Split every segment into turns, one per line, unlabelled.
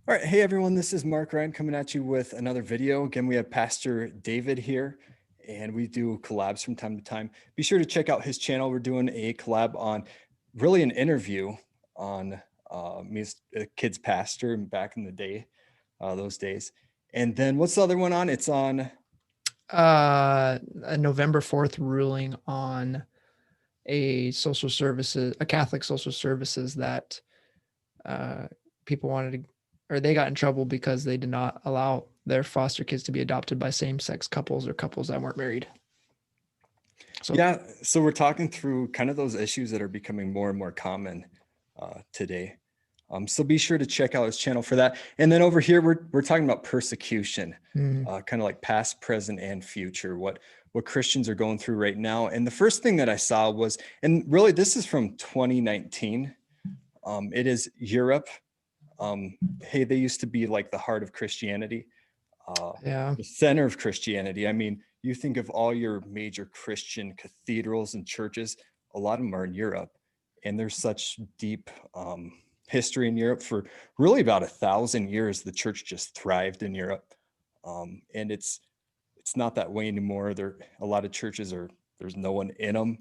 All right. Hey, everyone. This is Mark Ryan coming at you with another video. Again, we have Pastor David here, and we do collabs from time to time. Be sure to check out his channel. We're doing a collab on really an interview on me as a kid's pastor back in the day, those days. And then what's the other one on? It's on
A November 4th ruling on a Catholic social services that people wanted to, or they got in trouble because they did not allow their foster kids to be adopted by same-sex couples or couples that weren't married.
So we're talking through kind of those issues that are becoming more and more common today. So be sure to check out his channel for that. And then over here, we're talking about persecution, kind of like past, present, and future, what Christians are going through right now. And the first thing that I saw was, and really this is from 2019. It is Europe. Hey, they used to be like the heart of Christianity, the center of Christianity. I mean, you think of all your major Christian cathedrals and churches, a lot of them are in Europe. And there's such deep history in Europe. For really about 1,000 years, the church just thrived in Europe. And it's not that way anymore. A lot of churches there's no one in them.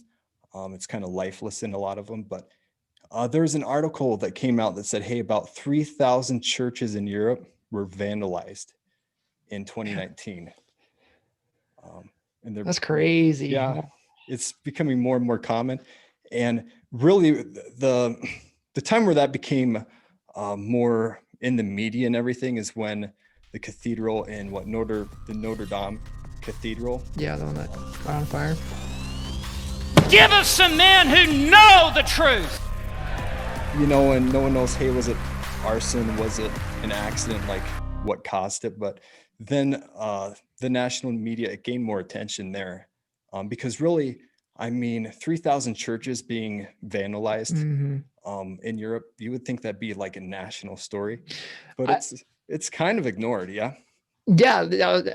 It's kind of lifeless in a lot of them. But there's an article that came out that said, hey, about 3,000 churches in Europe were vandalized in 2019.
And that's crazy.
Yeah, it's becoming more and more common. And really the time where that became more in the media and everything is when the cathedral in the Notre Dame Cathedral.
Yeah, the one that caught on fire.
Give us some men who know the truth.
And no one knows, hey, was it arson? Was it an accident? Like what caused it? But then the national media, it gained more attention there because really, I mean, 3,000 churches being vandalized in Europe, you would think that'd be like a national story, but it's kind of ignored. Yeah.
Yeah,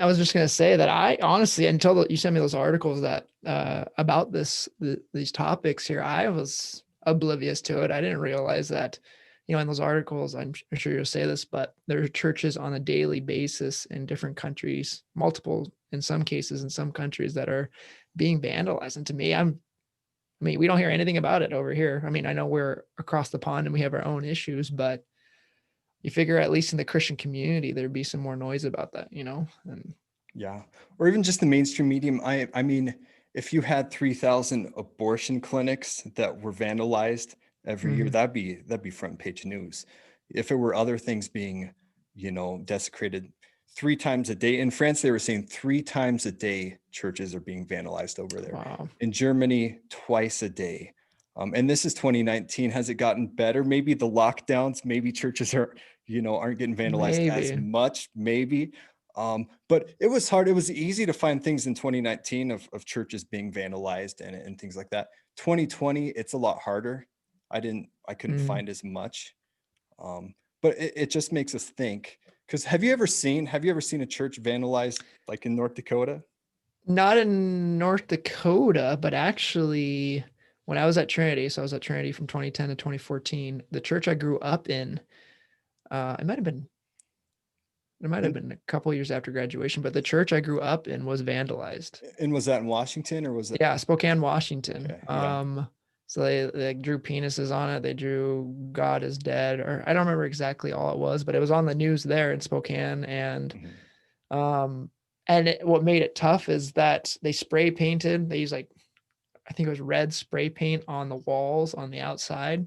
I was just going to say that I honestly, until you sent me those articles that about these topics here, I was oblivious to it. I didn't realize that, in those articles, I'm sure you'll say this, but there are churches on a daily basis in different countries, multiple in some cases in some countries, that are being vandalized. And to me, we don't hear anything about it over here. I mean, I know we're across the pond and we have our own issues, but you figure at least in the Christian community, there'd be some more noise about that, And
yeah, or even just the mainstream medium. I mean, if you had 3,000 abortion clinics that were vandalized every year, that'd be front page news. If it were other things being, desecrated 3 times a day. In France, they were saying 3 times a day churches are being vandalized over there.
Wow.
In Germany, twice a day. And this is 2019. Has it gotten better? Maybe the lockdowns, maybe churches aren't getting vandalized as much, maybe. But it was hard. It was easy to find things in 2019 of churches being vandalized and things like that. 2020, it's a lot harder. I couldn't find as much. But it just makes us think, because have you ever seen a church vandalized like in North Dakota?
Not in North Dakota, but actually when I was at Trinity, so I was at Trinity from 2010 to 2014, the church I grew up in, it might have been a couple of years after graduation, but the church I grew up in was vandalized.
And was that in Washington or was it?
Yeah, Spokane, Washington.
Okay, yeah.
So they drew penises on it. They drew God is dead, or I don't remember exactly all it was, but it was on the news there in Spokane. And what made it tough is that they spray painted. They used I think it was red spray paint on the walls on the outside,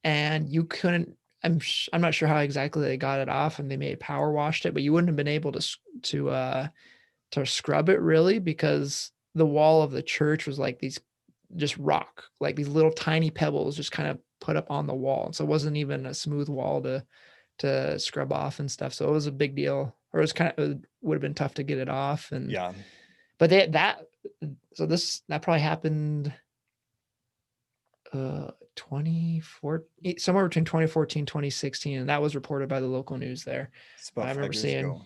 and you couldn't. I'm not sure how exactly they got it off, and they may have power washed it, but you wouldn't have been able to scrub it really, because the wall of the church was like these just rock, like these little tiny pebbles just kind of put up on the wall. So it wasn't even a smooth wall to scrub off and stuff. So it was a big deal, or it would have been tough to get it off. And
yeah,
but that probably happened 2014, somewhere between 2014 2016, and that was reported by the local news there. I remember seeing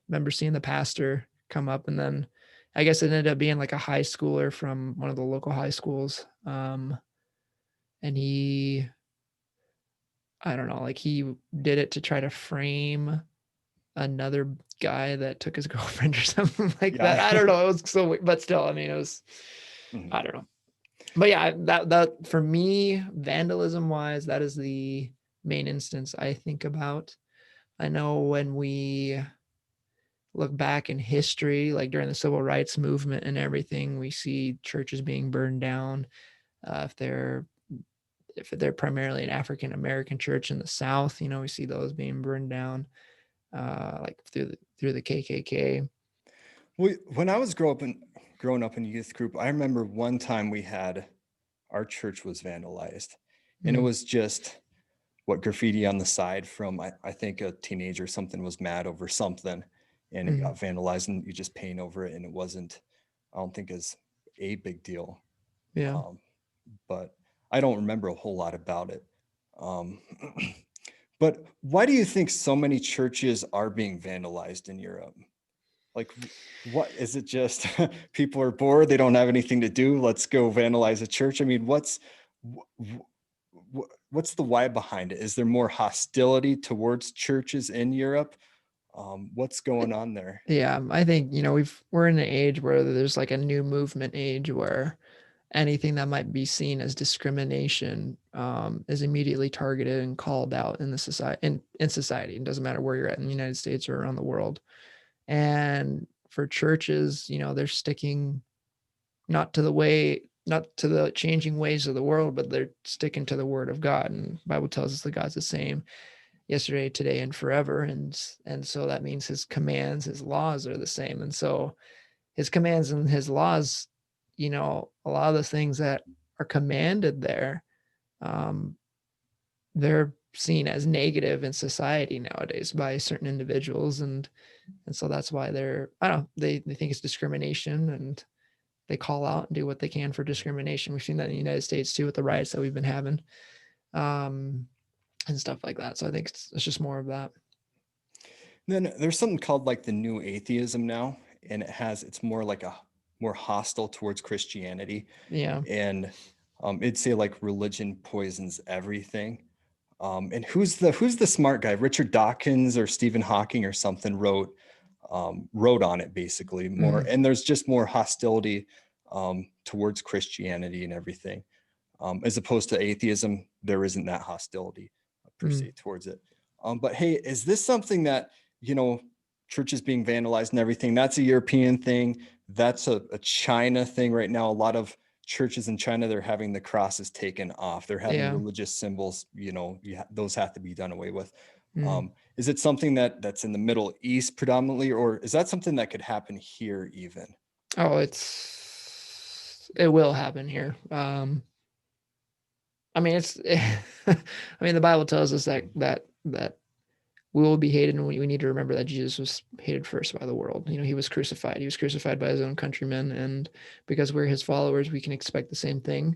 remember seeing the pastor come up, and then I guess it ended up being like a high schooler from one of the local high schools, and he I don't know, like he did it to try to frame another guy that took his girlfriend or something like that. I don't know. It was so weird, but still, I mean, it was, I don't know. But yeah, that for me, vandalism wise, that is the main instance I think about. I know when we look back in history, like during the civil rights movement and everything, we see churches being burned down. If they're primarily an African American church in the South, you know, we see those being burned down, like through the KKK.
When I was growing up in youth group, I remember one time our church was vandalized, and it was just graffiti on the side from, I think a teenager or something was mad over something, and it got vandalized, and you just paint over it, and it wasn't, I don't think is a big deal.
Yeah.
But I don't remember a whole lot about it. But why do you think so many churches are being vandalized in Europe? Like, what is it? Just people are bored, they don't have anything to do, let's go vandalize a church? I mean, what's the why behind it? Is there more hostility towards churches in Europe? What's going on there?
Yeah, I think, you know, we're in an age where there's like a new movement age where anything that might be seen as discrimination is immediately targeted and called out in the society, in society. It doesn't matter where you're at in the United States or around the world. And for churches, you know, they're sticking not to the changing ways of the world, but they're sticking to the word of God. And the Bible tells us that God's the same yesterday, today, and forever. And so that means his commands, his laws are the same. And so his commands and his laws, you know, a lot of the things that are commanded there, they're seen as negative in society nowadays by certain individuals. And so that's why I don't know, they think it's discrimination, and they call out and do what they can for discrimination. We've seen that in the United States too, with the riots that we've been having, and stuff like that. So I think it's just more of that.
Then there's something called like the new atheism now, and it's more like more hostile towards Christianity.
Yeah.
And it'd say like religion poisons everything. And who's the smart guy? Richard Dawkins or Stephen Hawking or something wrote on it basically more. And there's just more hostility towards Christianity and everything, as opposed to atheism. There isn't that hostility per se towards it. But hey, is this something that, you know, churches being vandalized and everything, that's a European thing? That's a China thing right now. A lot of churches in China, they're having the crosses taken off. They're having religious symbols, you know, those have to be done away with. Is it something that's in the Middle East predominantly, or is that something that could happen here even?
Oh, it will happen here. I mean, I mean, the Bible tells us that we will be hated, and we need to remember that Jesus was hated first by the world. You know, he was crucified. He was crucified by his own countrymen, and because we're his followers, we can expect the same thing.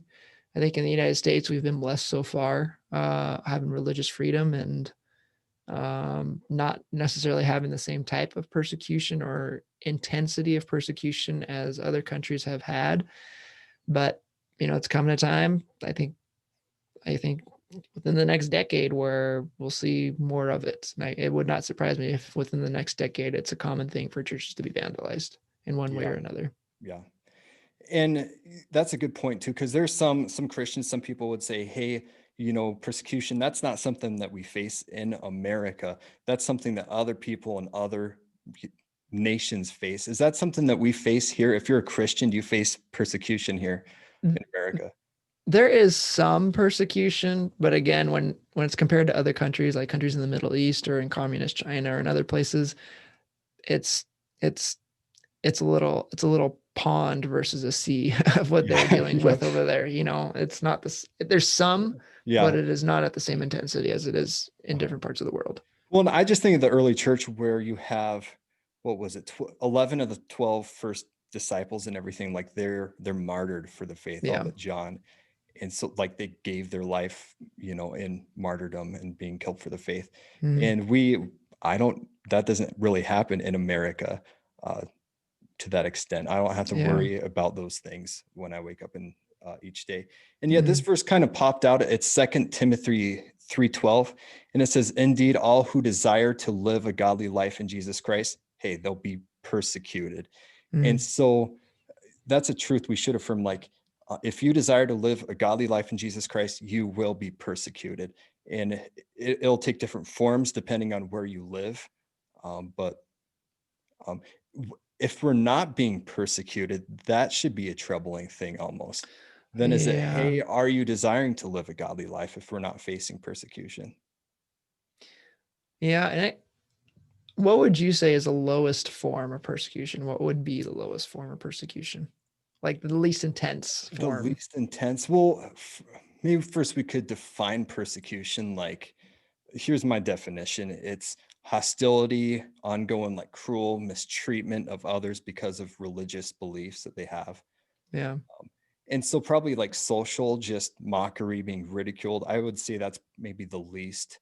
I think in the United States, we've been blessed so far, having religious freedom and not necessarily having the same type of persecution or intensity of persecution as other countries have had. But, you know, it's coming a time, I think within the next decade, where we'll see more of it. And it would not surprise me if within the next decade, it's a common thing for churches to be vandalized in one way or another.
Yeah. And that's a good point too, because there's some Christians, some people would say, hey, you know, persecution, that's not something that we face in America. That's something that other people in other nations face. Is that something that we face here? If you're a Christian, do you face persecution here in America?
There is some persecution, but again, when it's compared to other countries, like countries in the Middle East or in communist China or in other places, it's a little pond versus a sea of what they're dealing with over there. You know, it's not this. There's some, but it is not at the same intensity as it is in different parts of the world.
Well, I just think of the early church where you have, what was it, 11 of the 12 first disciples and everything, like they're martyred for the faith, all but John. And so like they gave their life, you know, in martyrdom and being killed for the faith. And that doesn't really happen in America to that extent. I don't have to worry about those things when I wake up in each day. And yet this verse kind of popped out. It's 2 Timothy 3:12, and it says, indeed, all who desire to live a godly life in Jesus Christ, hey, they'll be persecuted. And so that's a truth we should affirm. Like, if you desire to live a godly life in Jesus Christ, you will be persecuted. And it'll take different forms depending on where you live. But if we're not being persecuted, that should be a troubling thing almost. Then is it, hey, are you desiring to live a godly life if we're not facing persecution?
Yeah. And what would you say is the lowest form of persecution? What would be the lowest form of persecution? Like the least intense form?
The least intense. Well, maybe first we could define persecution. Like, here's my definition. It's hostility, ongoing, like cruel mistreatment of others because of religious beliefs that they have.
Yeah.
And so probably like social, just mockery, being ridiculed. I would say that's maybe the least,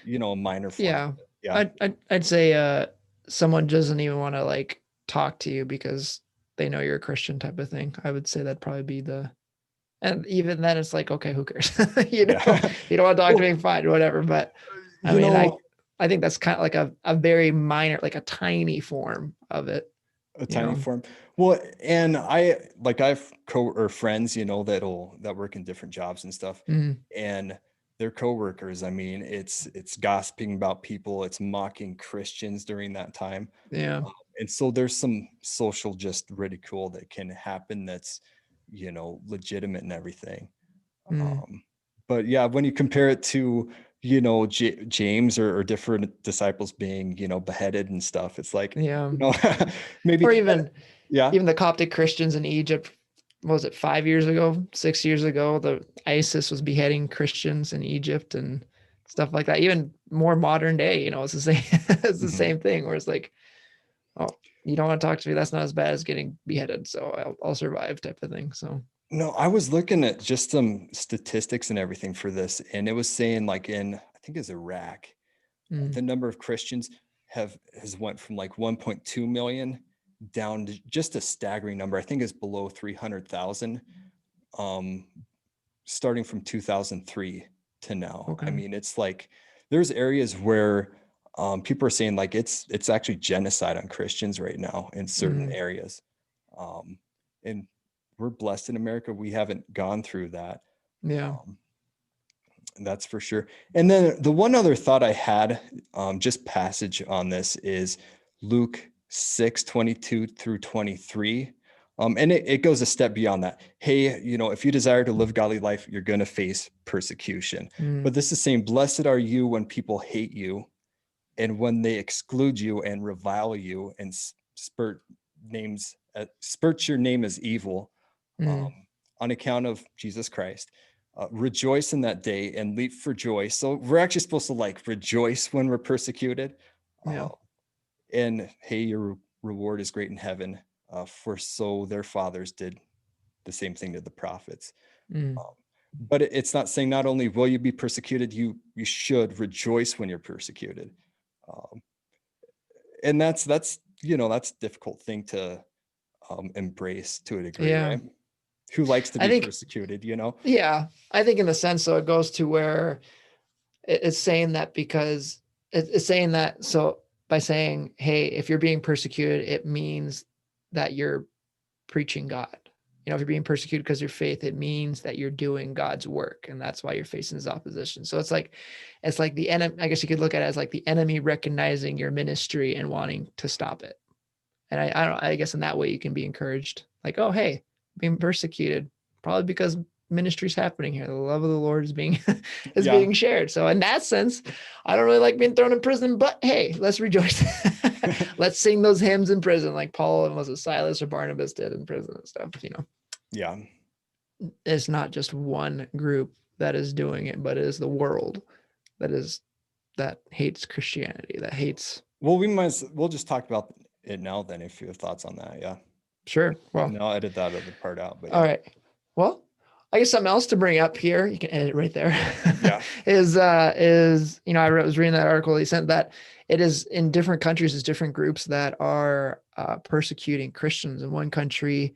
a minor form.
Yeah.
Yeah.
I'd say someone doesn't even want to like talk to you because they know you're a Christian type of thing. I would say that'd probably be and even then it's like, okay, who cares? You don't want to talk to me, fine, whatever. But I think that's kind of like a very minor, like a tiny form of it.
A tiny form. Well, and I've friends, that work in different jobs and stuff, and their coworkers. I mean, it's gossiping about people, it's mocking Christians during that time.
Yeah.
And so there's some social just ridicule that can happen that's, legitimate and everything. But yeah, when you compare it to, James or different disciples being, beheaded and stuff, it's like, maybe,
or even the Coptic Christians in Egypt. What was it, 5 years ago, 6 years ago, the ISIS was beheading Christians in Egypt and stuff like that. Even more modern day, it's the same, it's the same thing where it's like, oh, you don't want to talk to me, that's not as bad as getting beheaded, so I'll survive type of thing. So
no, I was looking at just some statistics and everything for this, and it was saying like I think it's Iraq, the number of Christians has went from like 1.2 million down to just a staggering number. I think it's below 300,000, starting from 2003 to now.
Okay.
I mean, it's like there's areas where people are saying like it's actually genocide on Christians right now in certain areas, and we're blessed in America. We haven't gone through that.
Yeah.
That's for sure. And then the one other thought I had, just passage on this, is Luke 6:22 through 23. And it goes a step beyond that. Hey, if you desire to live godly life, you're going to face persecution. But this is saying, blessed are you when people hate you and when they exclude you and revile you and spurt your name as evil on account of Jesus Christ. Rejoice in that day and leap for joy. So we're actually supposed to like rejoice when we're persecuted. And hey, your reward is great in heaven, for so their fathers did the same thing to the prophets. But it's not saying not only will you be persecuted, you should rejoice when you're persecuted. And that's a difficult thing to embrace to a degree, right? Who likes to be persecuted,
Yeah, I think in the sense, so it goes to where it's saying that because it's saying that, so by saying, hey, if you're being persecuted, it means that you're preaching God. If you're being persecuted because of your faith, it means that you're doing God's work, and that's why you're facing this opposition. So it's like the enemy. I guess you could look at it as like the enemy recognizing your ministry and wanting to stop it. And I guess in that way you can be encouraged, like, oh, hey, being persecuted, probably because ministry's happening here. The love of the Lord is being being shared. So in that sense, I don't really like being thrown in prison, but hey, let's rejoice. Let's sing those hymns in prison, like Paul and was it Silas or Barnabas did in prison and stuff.
Yeah,
it's not just one group that is doing it, but it is the world that hates Christianity, that hates.
Well, we'll just talk about it now then, if you have thoughts on that. Yeah,
sure. Well,
and I'll edit that other part out. But
all right. Well, I guess something else to bring up here, you can edit right there.
Yeah.
is I was reading that article. He sent that it is in different countries, there's different groups that are persecuting Christians. In one country,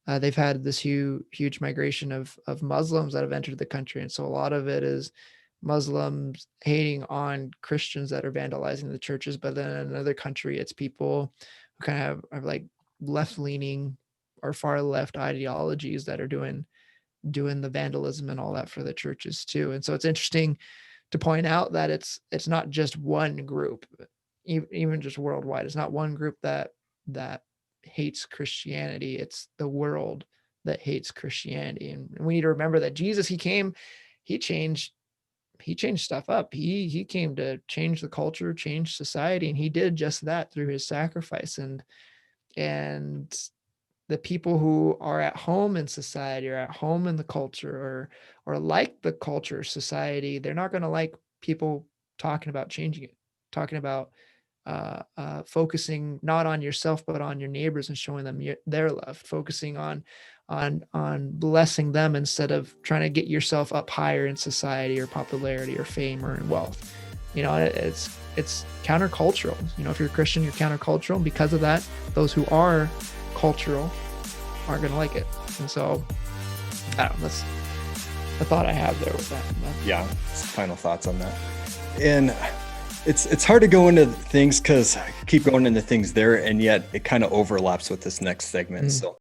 they've had this huge migration of Muslims that have entered the country, and so a lot of it is Muslims hating on Christians that are vandalizing the churches, but then in another country, it's people who kind of are like left-leaning or far left ideologies that are doing the vandalism and all that for the churches too. And so it's interesting to point out that it's not just one group, even just worldwide. It's not one group that hates Christianity. It's the world that hates Christianity. And we need to remember that Jesus, he came, he changed stuff up. He came to change the culture, change society, and he did just that through his sacrifice. And the people who are at home in society or at home in the culture or like the culture society, they're not going to like people talking about changing it, talking about focusing not on yourself but on your neighbors and showing them their love, focusing on blessing them instead of trying to get yourself up higher in society or popularity or fame or in wealth. It's countercultural. If you're a Christian, you're countercultural, and because of that, those who are cultural aren't going to like it. And so I don't know, that's the thought I have there with that.
Yeah, final thoughts on that. And it's hard to go into things because I keep going into things there, and yet it kind of overlaps with this next segment. So